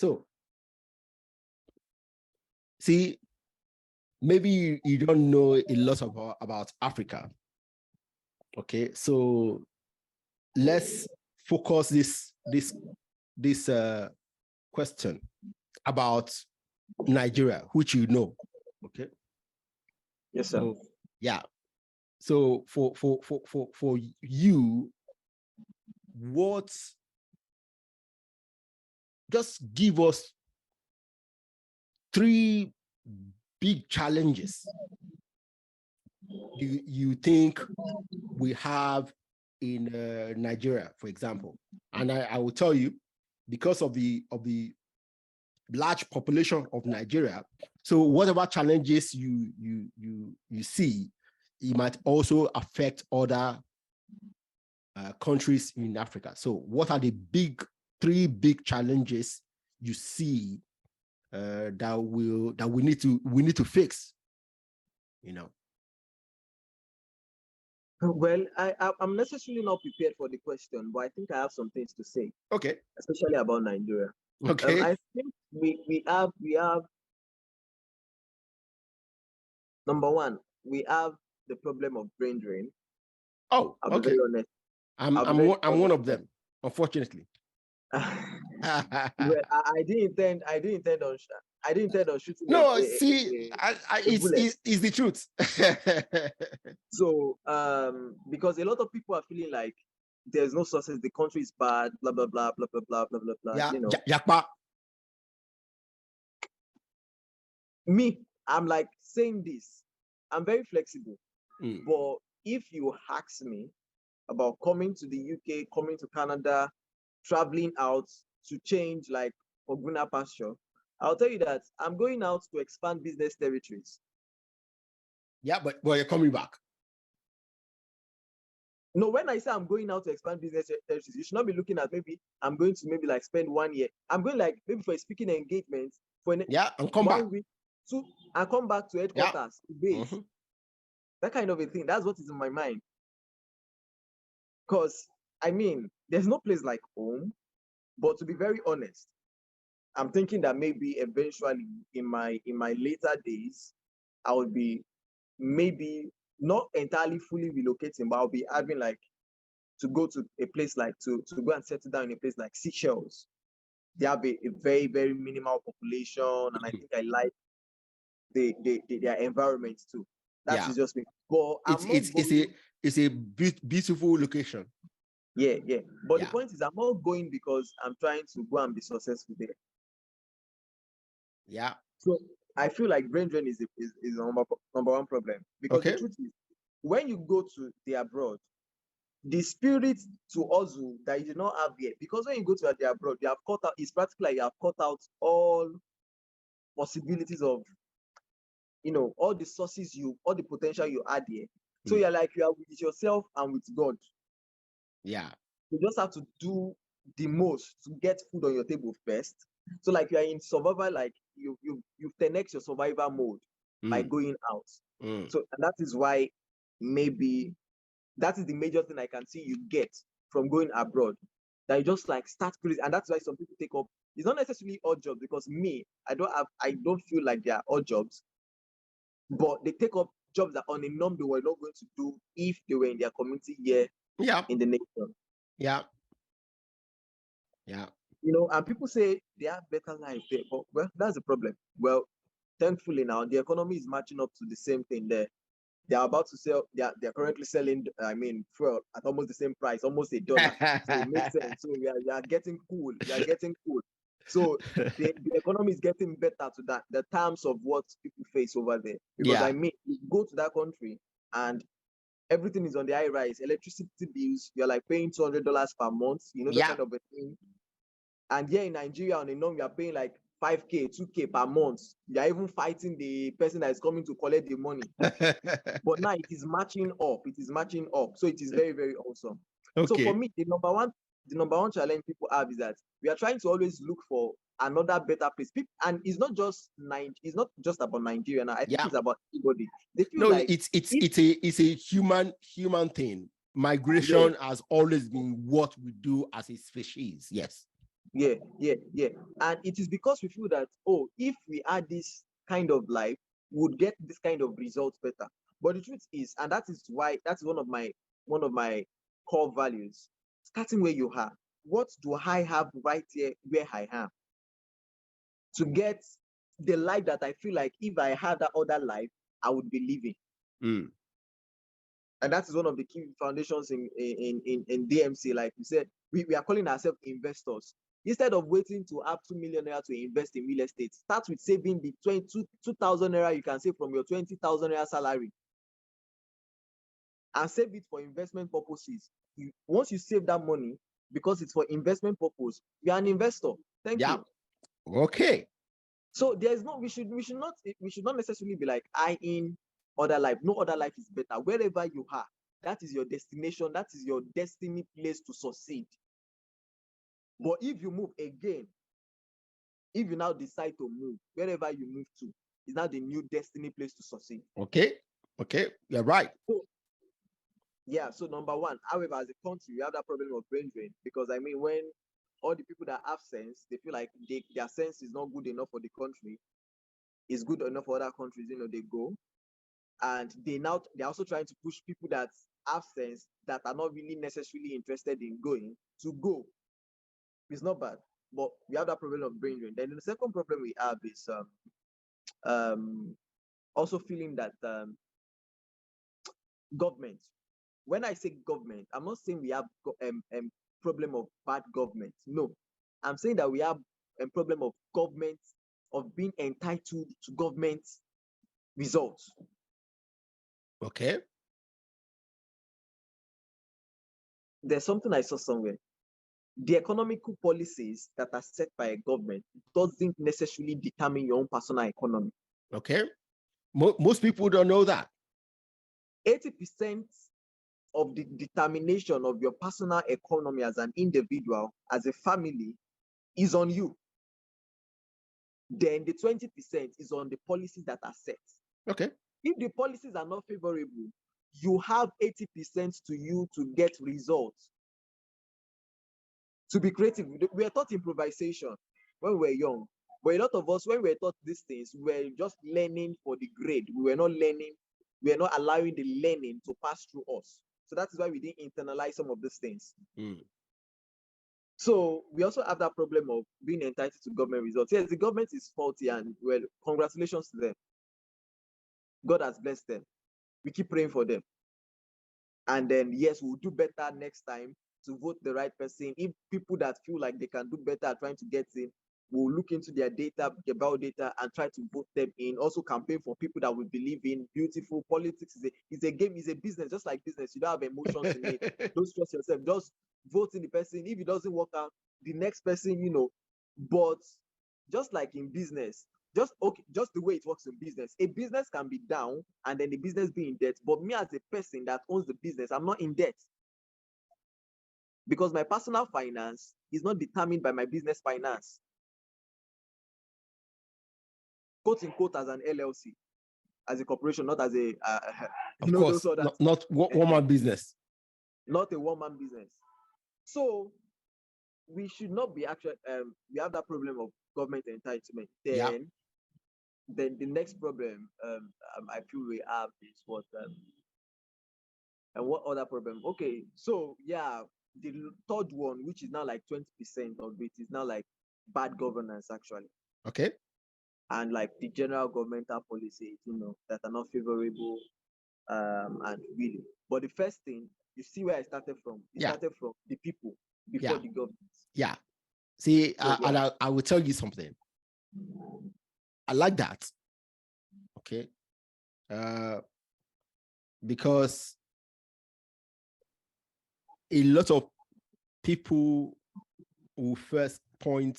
So, see, maybe you don't know a lot about Africa. Okay, so let's focus this question about Nigeria, which you know. Okay. Yes, sir. So, yeah. So for you, just give us 3 big challenges you think we have in Nigeria, for example. And I will tell you, because of the large population of Nigeria, so whatever challenges you see, it might also affect other countries in Africa. So what are the 3 big challenges you see that we need to fix, you know? Well, I'm necessarily not prepared for the question, but I think I have some things to say. Okay. Especially about Nigeria. Okay. I think we have number one, we have the problem of brain drain. Oh, I'll okay. be very honest. I'm one of them, unfortunately. Well, I didn't intend on shooting. No, it's the truth. So, because a lot of people are feeling like there's no success, the country is bad, blah blah blah blah blah blah blah blah blah. Yeah, you know. Me, I'm like saying this. I'm very flexible, but if you ask me about coming to the UK, coming to Canada, traveling out to change like for greener pasture, I'll tell you that I'm going out to expand business territories. Yeah, but you're coming back. No, when I say I'm going out to expand business territories, you should not be looking at maybe I'm going to maybe like spend 1 year. I'm going like maybe for a speaking engagement for and come 1 back. week, 2, and come back to headquarters, base. That kind of a thing. That's what is in my mind. Because I mean, there's no place like home. But to be very honest, I'm thinking that maybe eventually in my later days, I would be maybe not entirely fully relocating, but I'll be having like to go to a place like to go and settle down in a place like Seychelles. They have a very, very minimal population, and I think I like their environment too. That's just me. But it's a beautiful location. Yeah. But the point is, I'm not going because I'm trying to go and be successful there. Yeah. So I feel like brain drain is number one problem, because the truth is, when you go to the abroad, the spirit to hustle that you do not have here, because when you go to the abroad, you have cut out. It's practically like you have cut out all possibilities of, all the sources all the potential you had here. So you're like, you are with yourself and with God. Yeah. You just have to do the most to get food on your table first. So like you are in survival, like you 10x your survival mode by going out. So and that is why maybe that is the major thing I can see you get from going abroad. That you just like start crazy, and that's why some people take up. It's not necessarily odd jobs, because me, I don't feel like they are odd jobs, but they take up jobs that on a norm they were not going to do if they were in their community here in the nation. Yeah. And people say they have better life there, but well, that's the problem. Well, thankfully now the economy is matching up to the same thing there. They are about to sell. They're currently selling. Fuel at almost the same price, almost $1. So it makes sense. So we are getting cool. We are getting cool. So the economy is getting better to that. The terms of what people face over there. Because I mean, you go to that country and everything is on the high rise. Electricity bills, you're like paying $200 per month. That kind of a thing. And here in Nigeria, on a norm, you are paying like 5K, 2K per month. You are even fighting the person that is coming to collect the money. But now it is matching up. It is matching up. So it is very, very awesome. So for me, the number one challenge people have is that we are trying to always look for another better place. And it's not just about Nigeria now. I think it's about everybody. They feel like it's a human thing. Migration has always been what we do as a species. Yes. Yeah, yeah, yeah. And it is because we feel that, oh, if we had this kind of life, we would get this kind of results better. But the truth is, and that is why that's one of my core values. Starting where you are, what do I have right here where I am to get the life that I feel like if I had that other life, I would be living. Mm. And that is one of the key foundations in DMC. Like we said, we are calling ourselves investors. Instead of waiting to have 2 million naira to invest in real estate, start with saving the 2,000 naira you can save from your 20,000 naira salary and save it for investment purposes. Once you save that money, because it's for investment purpose, you're an investor. Thank Yeah. you. Okay. So there's no, we should not necessarily be like, I in other life. No other life is better. Wherever you are, that is your destination. That is your destiny place to succeed. But if you move again, if you now decide to move, wherever you move to, is now the new destiny place to succeed. Okay. Okay. You're right. So, yeah. So number one, however, as a country, we have that problem of brain drain because I mean, when all the people that have sense, they feel like their sense is not good enough for the country, is good enough for other countries. They go. And they're also trying to push people that have sense that are not really necessarily interested in going to go. It's not bad, but we have that problem of brain drain. Then the second problem we have is also feeling that government. When I say government, I'm not saying we have problem of bad government. No, I'm saying that we have a problem of government, of being entitled to government results. Okay. There's something I saw somewhere. The economical policies that are set by a government doesn't necessarily determine your own personal economy. Okay. Most people don't know that. 80% of the determination of your personal economy as an individual, as a family, is on you. Then the 20% is on the policies that are set. Okay. If the policies are not favorable, you have 80% to you to get results. To be creative, we are taught improvisation when we were young. But a lot of us, when we were taught these things, we were just learning for the grade. We were not learning, we were not allowing the learning to pass through us. So that is why we didn't internalize some of these things. Mm. So we also have that problem of being entitled to government results. Yes, the government is faulty, and well, congratulations to them. God has blessed them. We keep praying for them. And then, yes, we'll do better next time to vote the right person. If people that feel like they can do better are trying to get in, we'll look into their data, their bio-data, and try to vote them in. Also campaign for people that we believe in. Beautiful. Politics is a game, is a business, just like business. You don't have emotions in it. Don't stress yourself. Just vote in the person. If it doesn't work out, the next person. But just like in business, just the way it works in business, a business can be down and then the business be in debt. But me as a person that owns the business, I'm not in debt because my personal finance is not determined by my business finance, quote unquote, as an LLC, as a corporation, not as a of course, those other not one-man business. not a one-man business. So we should not be actually we have that problem of government entitlement. Then the next problem I feel we have is what and what other problem? Okay, so yeah, the third one, which is now like 20% of it, is now like bad governance actually, Okay. and like the general governmental policies, that are not favorable, and really. But the first thing, you see where I started from. It started from the people before the government. Yeah. See, So, and I will tell you something. I like that. Okay. Because a lot of people will first point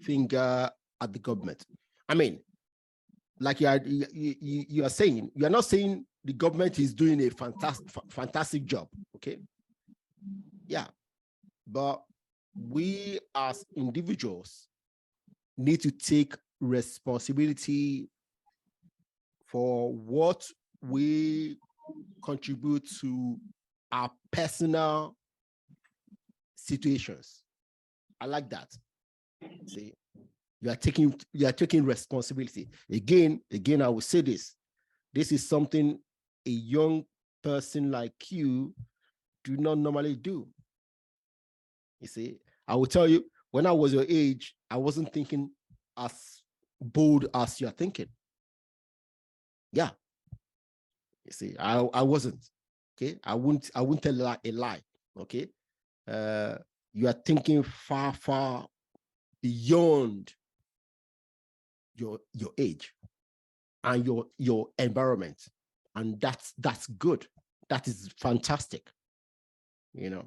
finger at the government. I mean, like you are saying, you are not saying the government is doing a fantastic job. Okay. Yeah. But we as individuals need to take responsibility for what we contribute to our personal situations. I like that. See, you are taking responsibility. Again, I will say this. This is something a young person like you do not normally do. You see, I will tell you, when I was your age, I wasn't thinking as bold as you're thinking. Yeah. You see, I wasn't. Okay. I wouldn't tell a lie. Okay. You are thinking far, far beyond your age and your environment. And that's good. That is fantastic. You know,